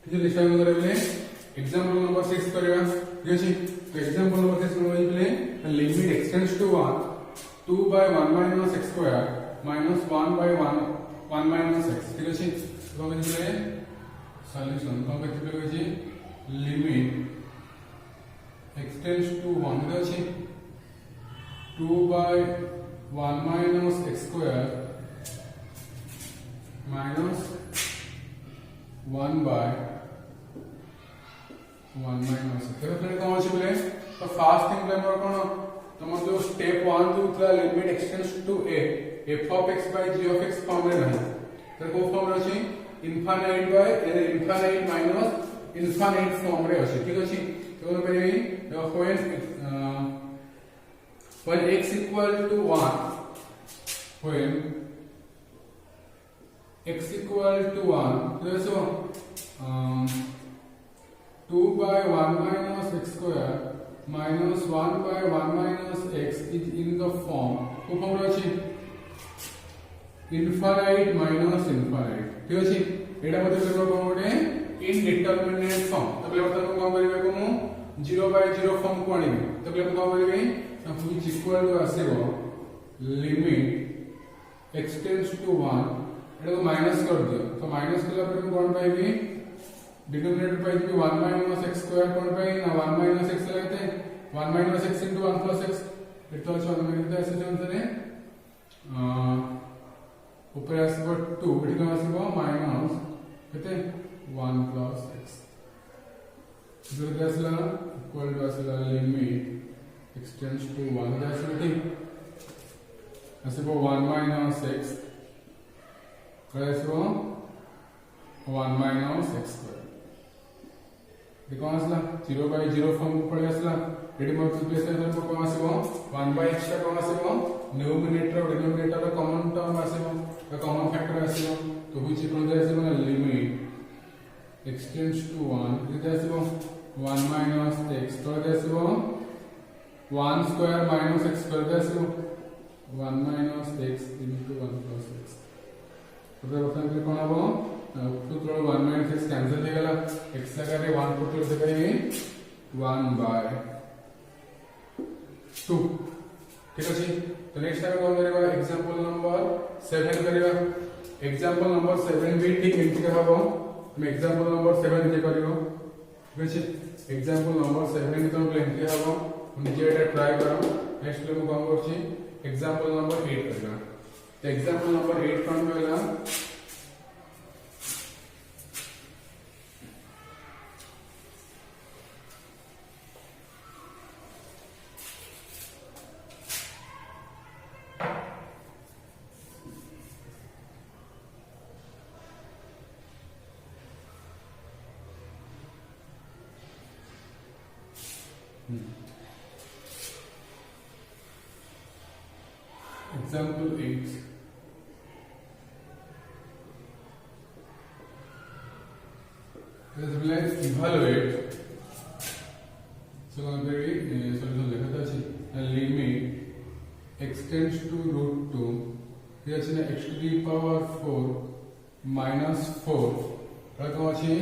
ठीक है स्टार्ट करबे एग्जांपल नंबर 6 करबा ठीक अछि तो एग्जांपल नंबर 6 में बोले limit x tends to 1 2 by 1 minus x square minus 1 by 1 minus x ठीक अछि तो हम बोले सॉल्यूशन तो हम केते बोले लिमिट extends to 1 ठीक अछि 2 by 1 minus x square minus 1 by 1 minus तो फ्रेंड कौन अछि बोले तो फर्स्ट थिंग हमर कोन तमर जो स्टेप 1 2 थला limit x tends to a f of x by g of x form रे नहीं तो को फॉर्म रे अछि infinite by infinite minus infinite form रे अछि ठीक अछि तो when x equal to 1 when x equal to 1 so 2 by 1 minus x square minus 1 by 1 minus x is in the form को फॉर्म अछि infinite minus infinite ठीक अछि एटा मते करबो कोन गोटे इनडिटरमिनेट फॉर्म तो पहले बता कोन करबे को 0 by 0 फॉर्म को आनिबे तो पहले कोन करबे which equal to आसीबो लिमिट एक्सटेंड्स टू 1 एटा को माइनस कर दियो तो माइनस कला पर कोन पाइबे डिनोमिनेटर पाइबे 1 minus x square कोन पाइ ना 1 minus x लगते 1 minus x into 1 plus x एतो अच्छा हमने ऐसे आंसर है ऊपर आसीबो 2 एटी को आसीबो माइनस केते 1 plus x जो आसला इक्वल टू आसला लिमिट एक्सटेंड्स टू 1 आसला आसीबो 1 minus x आसीबो 1 minus x square देखो आसला 0 by 0 फॉर्म को पड़े आसला एडी मल्टीप्लिकेशन को कम आसीबो 1 by x का कम आसीबो न्यूमरेटर और डिनोमिनेटर कॉमन टर्म आसीबो का कॉमन फैक्टर आसीबो तो व्हिच इक्वल टू आसीबो लिमिट एक्सटेंड्स टू 1 इज आसीबो 1 minus x तो आसीबो 1 square minus x square आसीबो 1 minus x into 1 plus x तो बता के कोन आबो तो 1 minus x कैंसिल हो गला x जगह रे 1 पुट कर देबे 1 by 2 ठीक अछि तो नेक्स्ट टाइम कोन करबा एग्जांपल नंबर 7 करबा एग्जांपल नंबर 7 भी ठीक एंट्री करबो हम एग्जांपल नंबर 7 जे करबो ठीक अछि एग्जांपल नंबर 7 तो एंट्री हबो निजे एटा ट्राई करो नेक्स्ट ले हम करछि एग्जांपल नंबर 8 करबा तो एग्जांपल नंबर 8 कोन होला Example 8 let's evaluate so solution लिखता अछि limit extends to root 2 here is x to the power 4 minus 4 रकम अछि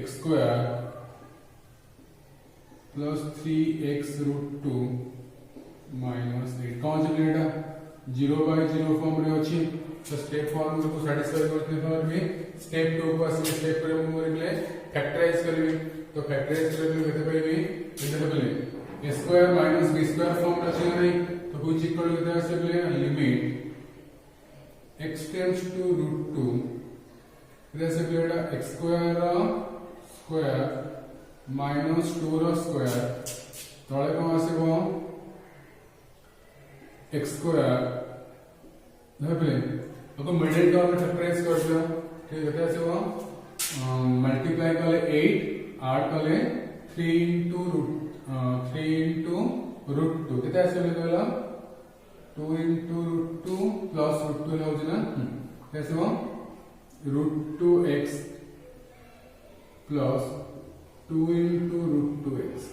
x square plus 3x root 2 minus 8 कौन से लेटा 0 by 0 फॉर्म रे अछि तो स्टेप फॉर्म को सैटिस्फाई करते फॉर में स्टेप 2 को असली स्टेप पर हम मोरले फैक्टराइज करबे तो फैक्टराइज करबे केते पाइबे एटा बोले a square minus b square form अछि नहीं तो कुछ इक्वल केते आसे बोले लिमिट एक्सटेंड्स टू रूट 2 जैसे बेटा x स्क्वायर minus 2 रो स्क्वायर तळे को आसेबो x square भाबले तो मिडिल टर्म में फैक्टराइज कर दियो ठीक है ऐसे वो मल्टीप्लाई कले 8 8 कले 3 into root 2 कितना ऐसे मिलेगा 2 into root 2 plus root 2 हो जाना कैसे वो root 2x plus 2 into root 2x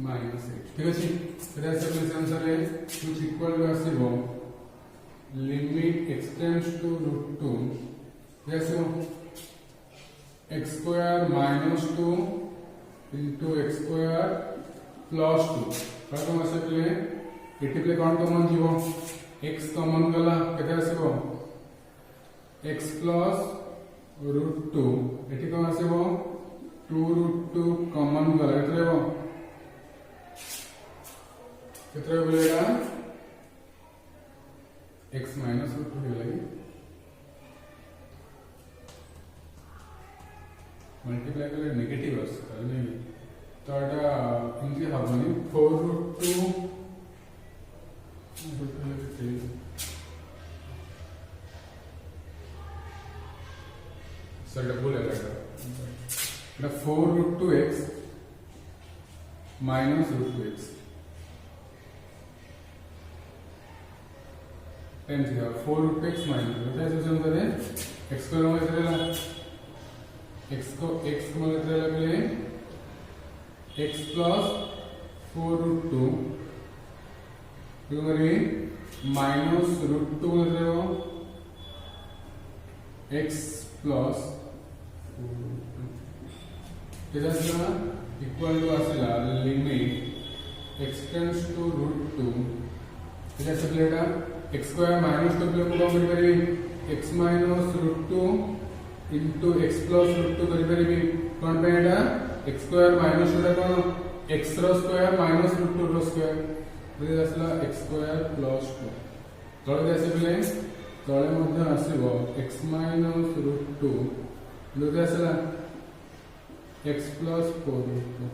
minus 8 ठीक अछि तो ऐसे प्लेस आंसर है which equal to आसीबो limit extends to root 2 जैसे x square minus 2 into x square plus 2 कौन आसे प्ले एटी प्ले कौन कमन जीवो एक्स कमन गला केते आसीबो एक्स प्लस रूट 2 एटी कौन आसीबो 2 रूट 2 कमन गला केते लेबो केते बोलेगा एक्स माइनस रूट 2 लगी मल्टीप्लाई कर नेगेटिव नहीं तो एटा इनके हबनी 4 रूट 2 सर डबल है एटा 4 root 2x minus root 2x times 4 root x minus क्या सोचन करे x स्क्वायर में इतरेला x को में इतरेला पहले x प्लस 4 रूट 2 फिर माइनस रूट 2 इतरेला x प्लस कितना आसला इक्वल टू आसला limit x tends to root 2 कितना से प्लेटा x स्क्वायर माइनस 2 प्ले को कौन करी x minus root 2 into x plus root 2 करी करी कौन पे एटा x स्क्वायर माइनस एटा कौन x रो स्क्वायर माइनस रूट 2 रो स्क्वायर ये आसला x स्क्वायर प्लस 2 तळे देसे प्ले तळे मध्ये आसीबो x माइनस रूट 2 लोके आसला x प्लस 4 रूट 2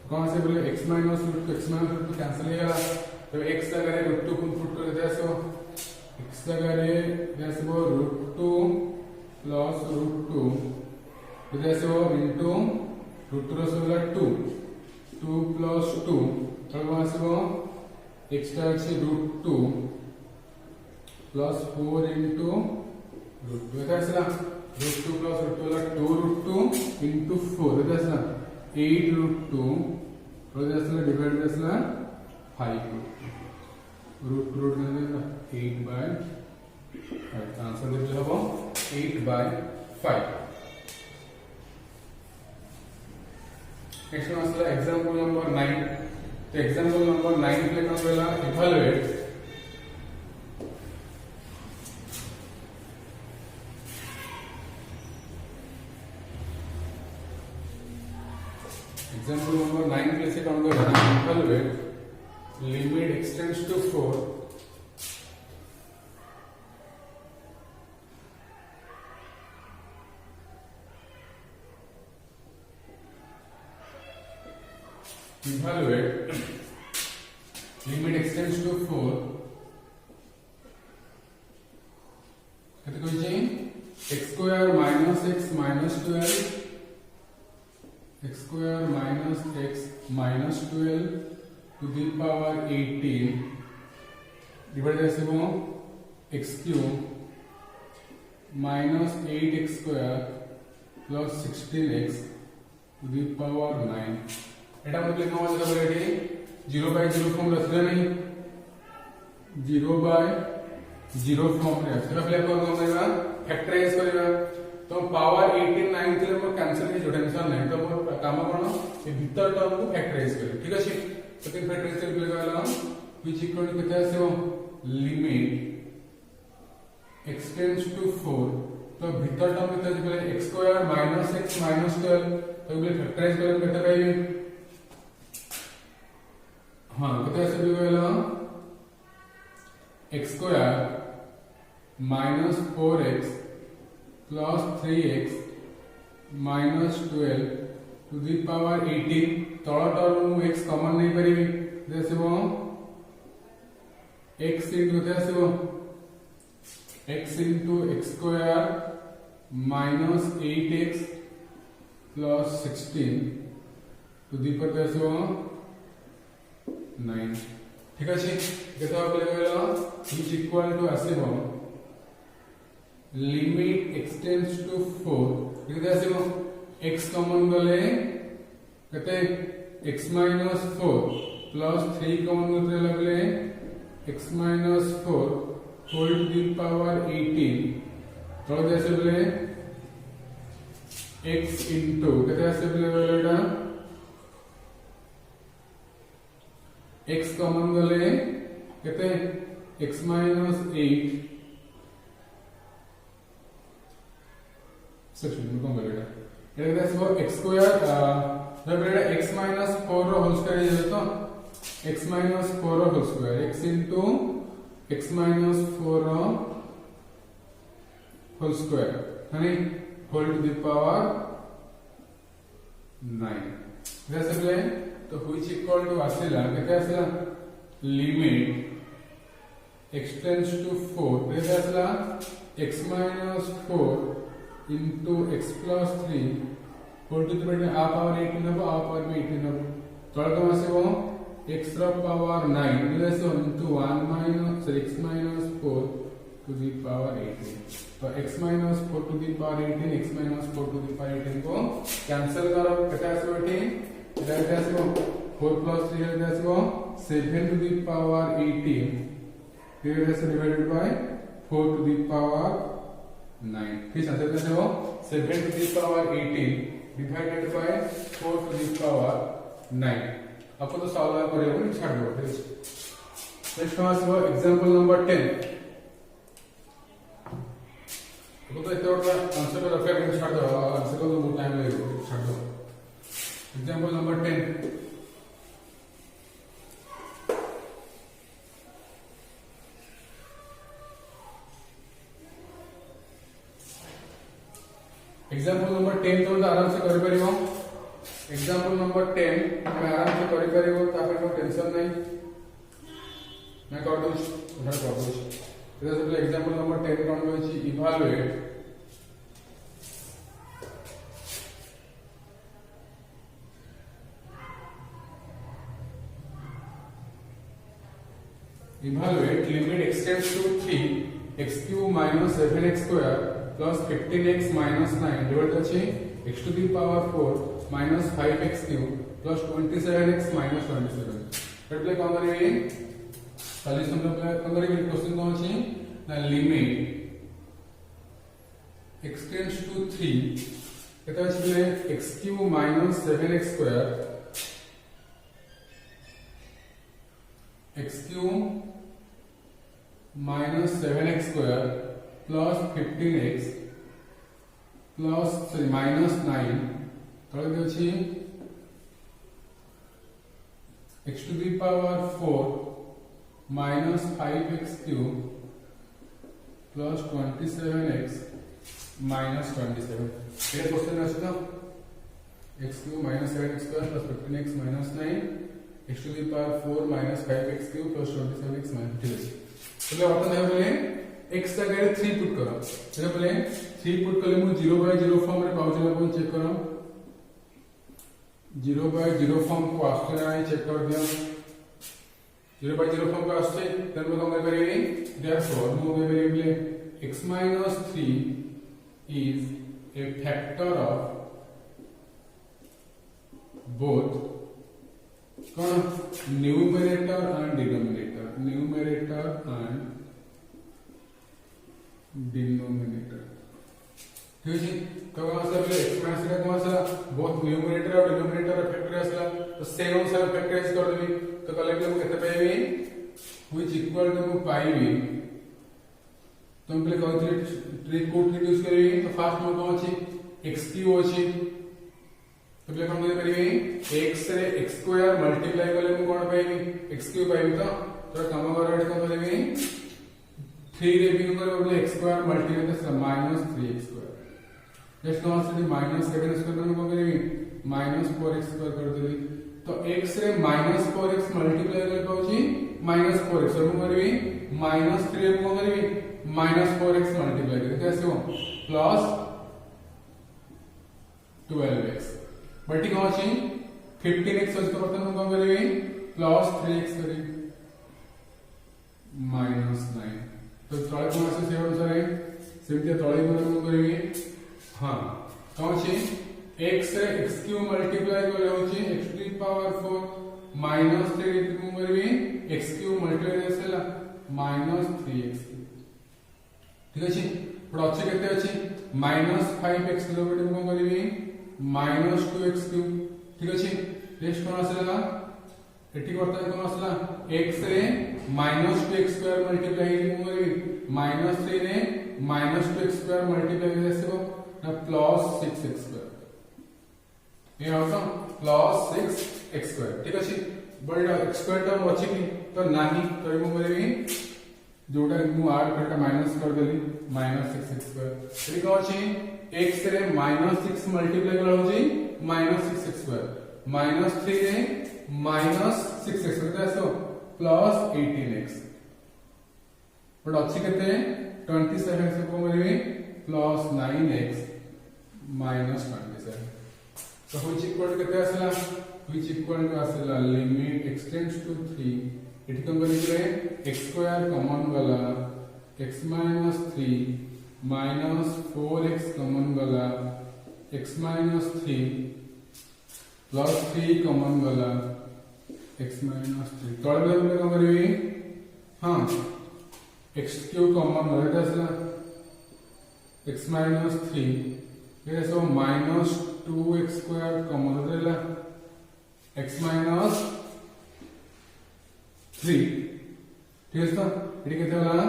कौन से बोले x माइनस रूट 2 कैंसिल हो गया तो x जगह रूट 2 को पुट कर दे सो x जगह देसबो रूट 2 प्लस रूट 2 देसबो इनटू रूट 2 रसोला 2 प्लस 2 तळवा आसबो x times root 2 plus 4 into root 2 देसला रूट 2 प्लस रूट 2 ला 2 रूट 2 इनटू 4 देसला 8 रूट 2 और देसला डिवाइड देसला 5 रूट 8 by 5 आंसर देखले हबो 8 by 5 नेक्स्ट आसला एग्जांपल नंबर 9 तो एग्जांपल नंबर 9 प्ले कौन वेला इवैल्यूएट एग्जांपल नंबर 9 प्ले से कौन वेला evaluate limit extends to 4 evaluate limit extends to 4 कते कोई x square minus x minus 12 x square minus x minus 12 to the power 18 divided by x cube minus 8x square plus 16x to the power 9 एटा मतलब कौन होगा बोले 0 by 0 form रखले नहीं 0 by 0 form रे सेटा प्ले कौन करेगा फैक्टराइज करेगा तो पावर 18 9 के लिए कैंसिल नहीं जो टेंशन नहीं तो काम कोन ए भीतर टर्म को फैक्टराइज करे ठीक है सेकंड फैक्टराइज करके लगाला व्हिच इक्वल टू कितना से लिमिट x टेंड्स टू 4 तो भीतर टर्म कितना है x square minus x minus 12 तो ये फैक्टराइज करके कितना पाएंगे हां कितना से लगाला x square minus 4x plus 3x minus 12 to the power 18 तळ टर्म x कॉमन नहीं परिबी देसबो x इनटू देसबो x into x square minus 8x plus 16 to the power देसबो 9 ठीक अछि केता बोले गेलो इज इक्वल टू आसीबो लिमिट x टेंड्स टू 4 केते आसीबो x कॉमन गले कते x minus 4 plus 3 कॉमन करते लगले x minus 4 whole to the power 18 तो जैसे बोले x into केते आसे बेटा x कॉमन गले केते x minus 8 सेक्शन में कौन बेटा ये केते आसे x स्क्वायर जब बेटा x minus 4 रो होल स्क्वायर हे तो x minus 4 रो whole square x into x minus 4 रो होल स्क्वायर यानी होल टू द पावर 9 जैसे बोले तो व्हिच इक्वल टू आसेला केते आसेला लिमिट x टेंड्स टू 4 केते आसेला x minus 4 into x plus 3 whole to the power 18 नबो आ पावर में 18 नबो तळ कम आसेबो x रो power 9 into 1 minus x minus 4 to the power 18 तो x minus 4 to the power 18 x minus 4 to the power 18 को कैंसिल करो केते आसबो एठी एटा केते आसबो 4 plus 3 केते आसबो 7 to the power 18 here is divided by 4 to the power 9 ठीक है केते आसबो 7 to the power 18 divided by 4 to the power 9 आपको तो सॉल्व करेंगे छाड़ दो ठीक है नेक्स्ट आसबो एग्जांपल नंबर 10 तो इतना आंसर पर रखा है छाड़ दो आंसर को तो बहुत टाइम लगेगा छाड़ दो एग्जांपल नंबर 10 एग्जांपल नंबर 10 तो आराम से कर परिबो एग्जांपल नंबर 10 हम आराम से कर परिबो तापर को टेंशन नहीं मैं कर दूं उधर कर दूं इधर से एग्जांपल नंबर 10 कोन होची evaluate limit x tends to 3 x cube minus 7x square plus 15x minus 9 divided by x to the power 4 minus 5x cube plus 27x minus 27 એટલે કોણ કરીએ સોલ્યુશન નો કોણ કરીએ ક્વેશ્ચન કોણ છે ના લિમિટ x tends to 3 કેતા છે x cube minus 7x square x cube minus 7x square plus 15x plus minus 9 तळे देछि x to the power 4 minus 5x cube plus 27x minus 27 ये क्वेश्चन আছে না x cube minus 7x square plus 15x minus 9 x to the power 4 minus 5x cube plus 27x minus 27 એટલે આપણે હવે બોલે x जगह 3 पुट करो એટલે બોલે 3 पुट करले मु 0/0 फॉर्म रे पाउछ ना कोन चेक करो 0/0 फॉर्म को आस्ते ना चेक कर दियो 0/0 फॉर्म को आस्ते देन मु कम करेंगे देयरफॉर मु variable x minus 3 is a factor of both कौन numerator and denominator numerator and denominator ठीक है तो कौन सा पहले एक्सपेंस का कौन सा बोथ न्यूमरेटर और डिनोमिनेटर फैक्टर आसला तो सेम अनुसार फैक्टराइज कर देबी तो कलेक्ट हम केते पाइबी व्हिच इक्वल टू मु पाइबी तो हम पहले कहथि ट्रिक को इंट्रोड्यूस करी तो फास्ट में कौन अछि x क्यूब अछि तो पहले हम कर परिबी x रे x स्क्वायर मल्टीप्लाई करले मु कोन पाइबी x क्यूब पाइबी तो काम करले कोन पाइबी 3 रे भी कर बोले x स्क्वायर मल्टीप्लाई तो माइनस 3x स्क्वायर नेक्स्ट कौन से माइनस 7 स्क्वायर में कोन करेबी माइनस 4x स्क्वायर कर देबी तो x रे माइनस 4x मल्टीप्लाई कर पाउची माइनस 4x और मु करबी माइनस 3 रे कोन करबी माइनस 4x मल्टीप्लाई कर कैसे हो प्लस 12x बटी कौन अछि 15x तो प्रथम हम करेंगे प्लस 3x करेंगे माइनस 9 तो तळे कोन अछि से अनुसार सेमते तळे कोन करेंगे हां कौन अछि x रे x क्यूब मल्टीप्लाई कर होछि x to the power 4 minus 3 रे कोन करेंगे x क्यूब मल्टीप्लाई करसेला माइनस 3x ठीक अछि पर अछि केते अछि -5x क्यूब एटी को करबी -2x क्यूब ठीक अछि नेक्स्ट कोन आसला एटी करता कोन आसला x रे -2x स्क्वायर मल्टीप्लाई को करबी -3 रे -2x स्क्वायर मल्टीप्लाई हो जासिबो ना +6x स्क्वायर ये होता +6x स्क्वायर ठीक अछि बड़ा x स्क्वायर टर्म अछि कि तो नाही तो को करबी जोटा मु ऐड करटा माइनस कर देली -6x स्क्वायर एटी को अछि x रे -6 मल्टीप्लाई करा होजी -6x स्क्वायर -3 रे -6x केते आसो +18x बट अछि केते 27 से को करबी +9x -27 तो which equal केते आसला which equal to आसला लिमिट x टेंड्स टू 3 एठी कम करिले x स्क्वायर कॉमन वाला x -3 -4x कॉमन वाला x -3 +3 कॉमन वाला x -3 तळ बेले कम करबी हां x क्यूब कॉमन वाला आसला x -3 ये सो -2x स्क्वायर कॉमन रहला x -3 ठीक है तो एटी केते होला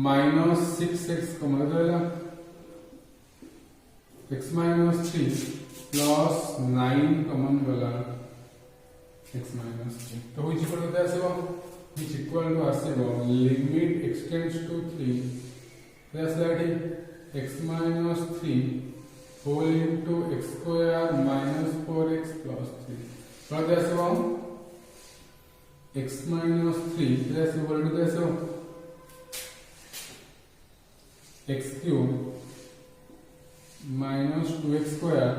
-6x कॉमन रहला x -3 +9 कॉमन वाला x -3 तो which equal केते आसीबो which equal to आसीबो limit x tends to 3 plus लाटी x -3 whole into x square -4x plus 3 what is x -3 plus equal to this x cube -2x square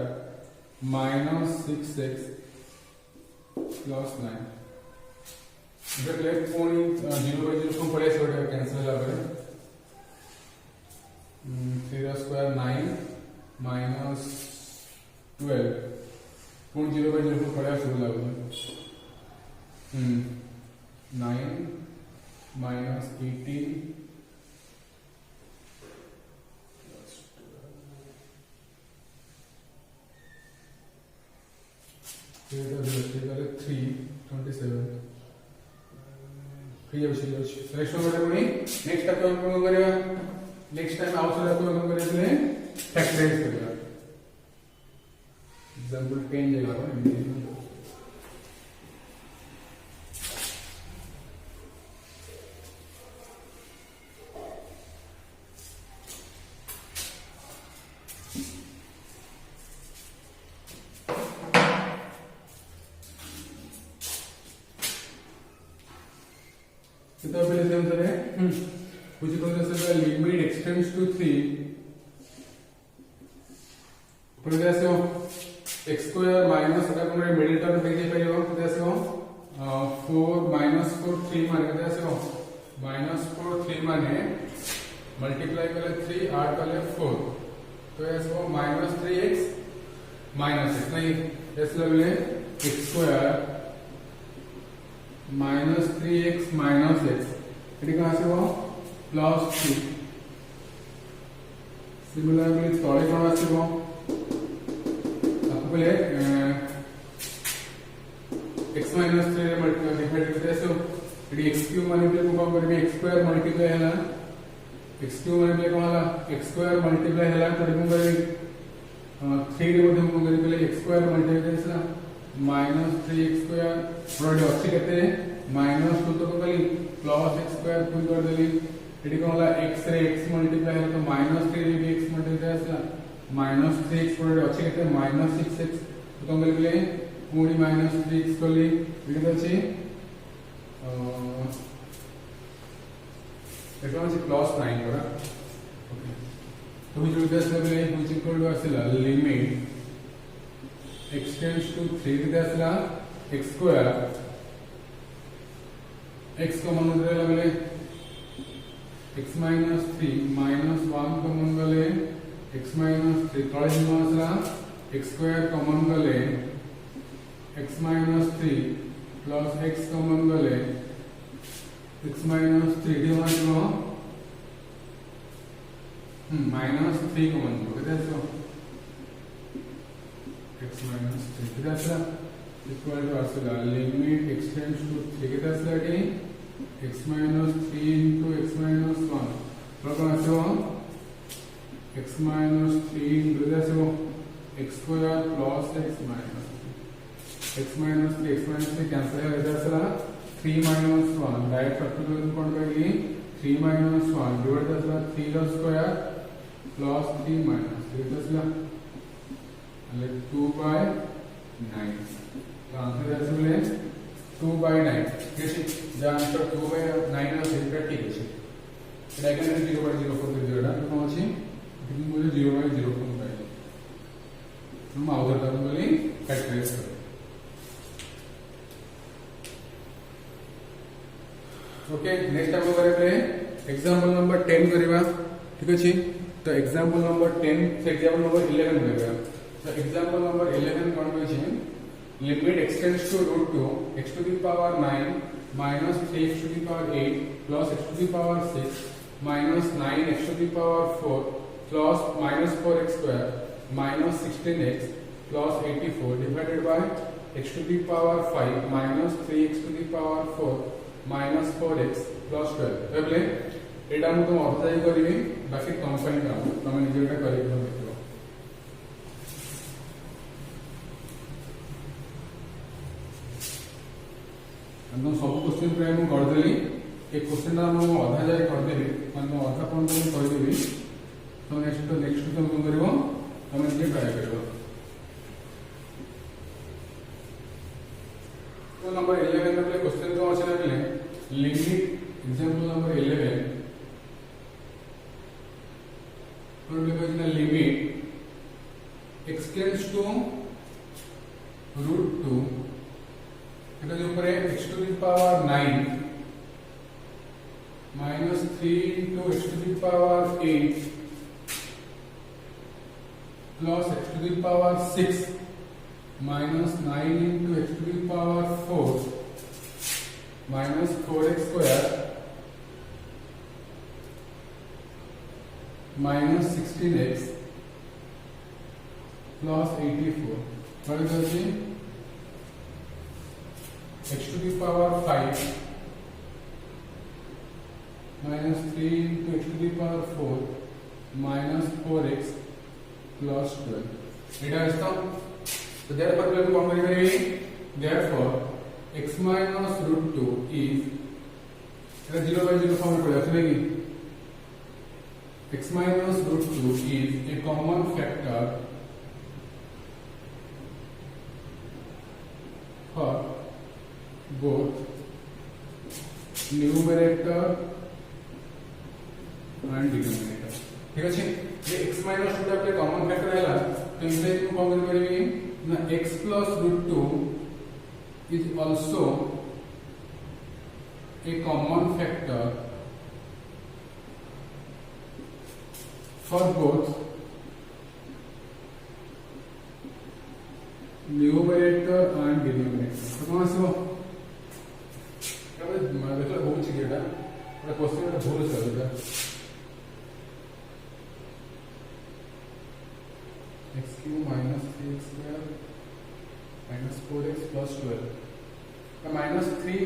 -6x plus 9 इधर left point 0/0 को पड़े छोटे cancel हो गए 3 square 9 -12 पूर्ण 0/0 को पड़ा शुरू लागू 9 -18 3 27 नेक्स्ट टाइम हम करिया नेक्स्ट टाइम आउटसाइड को हम करिया फैक्टराइज करिया एग्जांपल 10 जगह पर कितना पहले से आंसर है कुछ कौन सा लिमिट एक्सटेंड्स टू 3 पर कैसे हो x स्क्वायर माइनस अगर हमारे मिडिल टर्म देखे पहले हो कैसे हो 4 -4 3 माने कैसे हो -4 3 माने मल्टीप्लाई कर 3 8 कर 4 तो ऐसे हो -3x -x नहीं ऐसे लगे x square -3x -x eighty कहां से हो +3 सिमिलरली तळे कोन आसीबो आपको पहले x -3 रे मल्टीप्लाई डिवाइड करते हैं एटी x क्यूब मल्टीप्लाई को कम करबे x स्क्वायर मल्टीप्लाई हैला x क्यूब मल्टीप्लाई कोन हैला x स्क्वायर मल्टीप्लाई हैला तो को करबे 3 रे मध्ये को करबे पहले x स्क्वायर मल्टीप्लाई करसला -3x स्क्वायर प्रोडक्ट अच्छी कहते हैं -2 तो कली +x स्क्वायर फुल कर देली एटी कोन होला x रे x मल्टीप्लाई है तो -3 रे भी x मल्टीप्लाई आसला -3x प्रोडक्ट अच्छी कहते हैं -6x तो कम करले पूरी -3x कली एटी अछि एटा अछि +9 करा ओके तो we do this level which equal to आसला लिमिट x tends to 3 किती असला x स्क्वेअर x कॉमन गले x -3 -1 कॉमन गले x -3 तळे दिनो असला x स्क्वेअर कॉमन गले x -3 प्लस x कॉमन गले x -3 दिनो -3 कॉमन जीरो केते आसो x -3 केते आसला इक्वल टू आसला लिमिट x टेंड्स टू 3 केते आसला एटी x -3 into x -1 प्रकार आसो x -3 into आसो x square plus x minus 3 cancel केते आसला 3 - 1 डायरेक्ट फैक्टोरियल कोण पाहिली 3 - 1 डिवाइड असला 3 चा स्क्वेअर प्लस 3 माइनस 3 असला એટલે 2/9 તો આન્સર আসলে 2/9 કેસી જે આન્સર 2/9 আছে এটা ঠিক আছে এটা এখানে 0/04 করে দিওটা কোন আছে এখানে বলে 0/04 পাইলি আমরা আউটার টার্ম বলি ফ্যাক্টরাইজ করব ओके नेक्स्ट हम करेंगे एग्जांपल नंबर 10 करिवा ठीक अछि तो एग्जांपल नंबर 10 से एग्जांपल नंबर 11 करिवा तो एग्जांपल नंबर 11 कोन होय छै limit x tends to √2 x to the power 9 minus 3x to the power 8 plus x to the power 6 minus 9x to the power 4 plus minus 4x square minus 16x plus 84 divided by x to the power 5 minus 3x to the power 4 minus 4x plus 12 एबले एटा मु तुम अर्थाई करिवि बाकी कंपाइन काम तुम निजे एटा करि देखिबो हम सब क्वेश्चन प्राय मु कर देली ए क्वेश्चन ना मु आधा जाय कर देली माने आधा पॉइंट मु कहि देबी तो नेक्स्ट तुम कोन करिवो तुम निजे ट्राई करिवो तो नंबर 11 में क्वेश्चन तो আছে না लिमिट एग्जांपल नंबर 11 और लिखो लिमिट x टेंड्स टू √2 এটা যে উপরে x to the power 9 minus 3 into x to the power 8 plus x to the power 6 minus 9 into x to the power 4 minus 4x square minus 16x plus 84 what is it x to the power 5 minus 3 into x to the power 4 minus 4x plus 12 এটা আসতো तो therefore we will compare therefore x minus √2 is 0/0 form में पड़ेगा सुनेगी x minus √2 is a common factor for both numerator and denominator ठीक है ये x minus √2 अपने common factor है तो इसे हम कौन करेंगे ना x plus √2 is also a common factor for both numerator and denominator तो कौन सा अब देखो बहुत चीज है बड़ा क्वेश्चन में भूल चलेगा x³ minus 3x square minus 4x plus 12 minus 3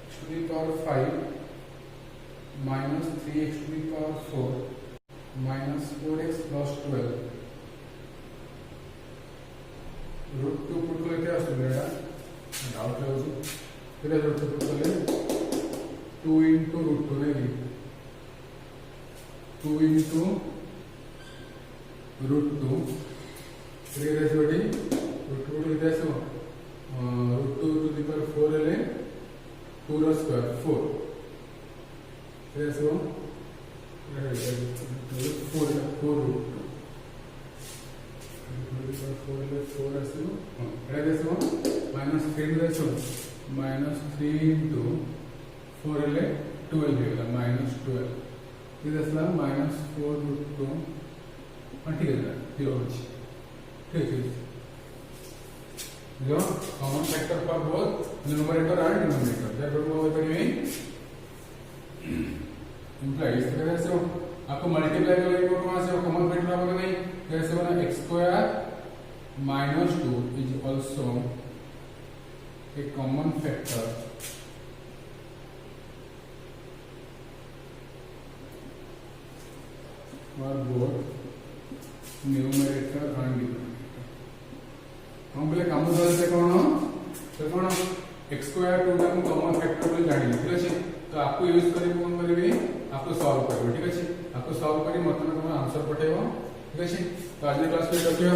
x to the power 5 minus 3x to the power 4 minus 4x plus 12 √2 put को लेते आसो बेटा डाउट है उसे फिर √2 पुट को ले 2 into √2 नहीं 2 into √2 फिर ऐसे बड़ी √2 लेते आसो √2 to the power 4 ले 2 रा स्क्वायर 4 फिर ऐसे 4 √2 4 ऐसे minus 3 ऐसे minus 3 into 4 ले 12 लेगा minus 12 फिर ऐसे minus 4 √2 ठीक है जीरो ठीक है जो common factor for both numerator and denominator therefore we will implies तो कैसे हो आपको मल्टीप्लाई करेंगे तो कहां से हो कॉमन फैक्टर आपको नहीं कैसे बना x square minus 2 is also a common factor for both numerator and denominator हम बोले काम दलते कोन x स्क्वायर 2 का कॉमन फैक्टर बोले जानि ठीक अछि तो आपको यूज करी कोन करबे आपको सॉल्व करबे ठीक अछि आपको सॉल्व करी मतलब आंसर पठेबो ठीक अछि तो आज क्लास में रखियो